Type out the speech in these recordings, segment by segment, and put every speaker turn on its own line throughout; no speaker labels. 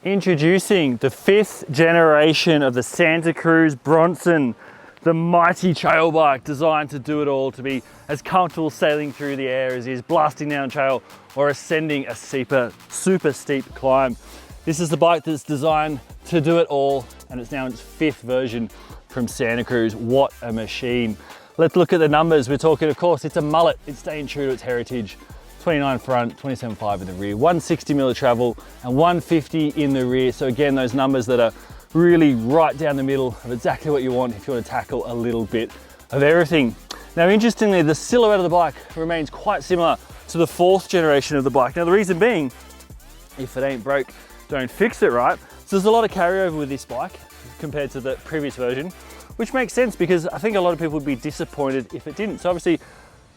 Introducing the 5th generation of the SantaCruz Bronson, the mighty trail bike designed to do it all, to be as comfortable sailing through the air as is blasting down trail or ascending a super steep climb. This is the bike that's designed to do it all, and it's now in its 5th version from SantaCruz. What a machine. Let's look at the numbers. We're talking, of course, it's a mullet. It's staying true to its heritage. 29 front, 27.5 in the rear, 160 mil of travel and 150 in the rear. So again, those numbers that are really right down the middle of exactly what you want if you want to tackle a little bit of everything. Now, interestingly, the silhouette of the bike remains quite similar to the 4th generation of the bike. Now, the reason being, if it ain't broke, don't fix it, right? So there's a lot of carryover with this bike compared to the previous version, which makes sense because I think a lot of people would be disappointed if it didn't. So obviously,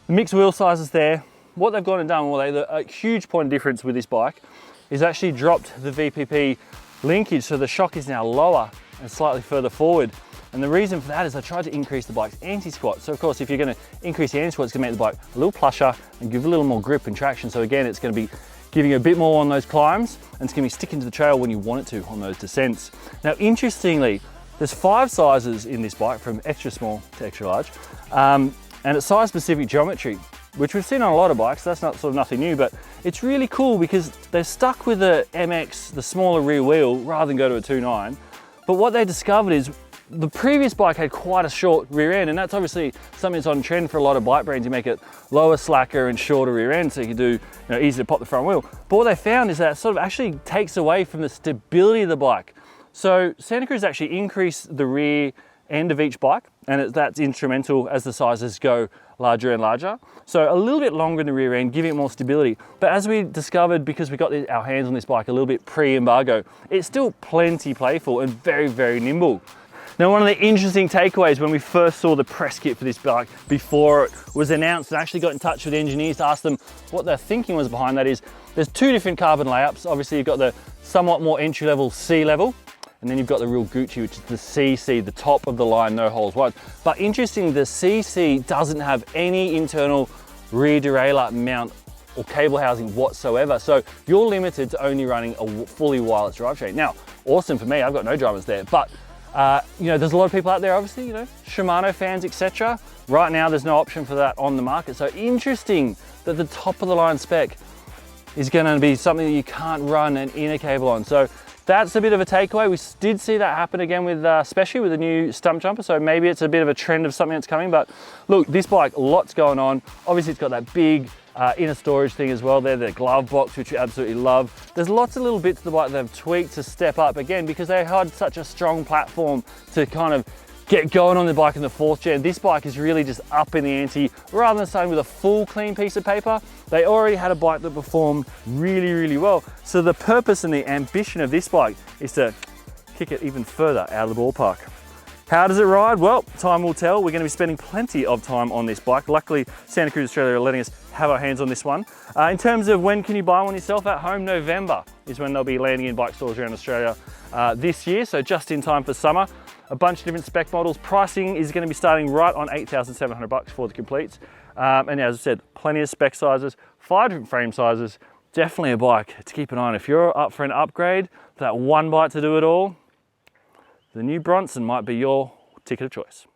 the mixed wheel size is there. What they've gone and done, well, a huge point of difference with this bike is actually dropped the VPP linkage, so the shock is now lower and slightly further forward. And the reason for that is I tried to increase the bike's anti-squat. So of course, if you're going to increase the anti-squat, it's going to make the bike a little plusher and give a little more grip and traction. So again, it's going to be giving you a bit more on those climbs, and it's going to be sticking to the trail when you want it to on those descents. Now, interestingly, there's 5 sizes in this bike, from extra small to extra large, and it's size specific geometry, which we've seen on a lot of bikes. That's not sort of nothing new, but it's really cool because they're stuck with the MX, the smaller rear wheel, rather than go to a 2.9. But what they discovered is the previous bike had quite a short rear end, and that's obviously something that's on trend for a lot of bike brands. You make it lower, slacker, and shorter rear end, so you can do, easy to pop the front wheel. But what they found is that it sort of actually takes away from the stability of the bike. So SantaCruz actually increased the rear end of each bike, and that's instrumental as the sizes go larger and larger. So a little bit longer in the rear end, giving it more stability. But as we discovered, because we got our hands on this bike a little bit pre-embargo, it's still plenty playful and very, very nimble. Now, one of the interesting takeaways when we first saw the press kit for this bike before it was announced, and actually got in touch with engineers to ask them what their thinking was behind that, is there's 2 different carbon layups. Obviously, you've got the somewhat more entry-level C level, and then you've got the real Gucci, which is the CC, the top of the line, no holes wide. But interesting, the CC doesn't have any internal rear derailleur mount or cable housing whatsoever. So you're limited to only running a fully wireless drivetrain. Now, awesome for me, I've got no dramas there. But there's a lot of people out there, obviously, Shimano fans, etc. Right now, there's no option for that on the market. So interesting that the top of the line spec is going to be something that you can't run an inner cable on. So that's a bit of a takeaway. We did see that happen again with, especially with the new stump jumper. So maybe it's a bit of a trend of something that's coming. But look, this bike, lots going on. Obviously, it's got that big inner storage thing as well there, the glove box, which we absolutely love. There's lots of little bits of the bike that have tweaked to step up, again, because they had such a strong platform to kind of get going on the bike in the 4th gen. This bike is really just up in the ante. Rather than starting with a full clean piece of paper, they already had a bike that performed really, really well. So the purpose and the ambition of this bike is to kick it even further out of the ballpark. How does it ride? Well, time will tell. We're going to be spending plenty of time on this bike. Luckily, SantaCruz Australia are letting us have our hands on this one. In terms of when can you buy one yourself at home, November is when they'll be landing in bike stores around Australia this year, so just in time for summer. A bunch of different spec models. Pricing is going to be starting right on $8,700 for the completes. And as I said, plenty of spec sizes, 5 different frame sizes. Definitely a bike to keep an eye on. If you're up for an upgrade, for that one bike to do it all, the new Bronson might be your ticket of choice.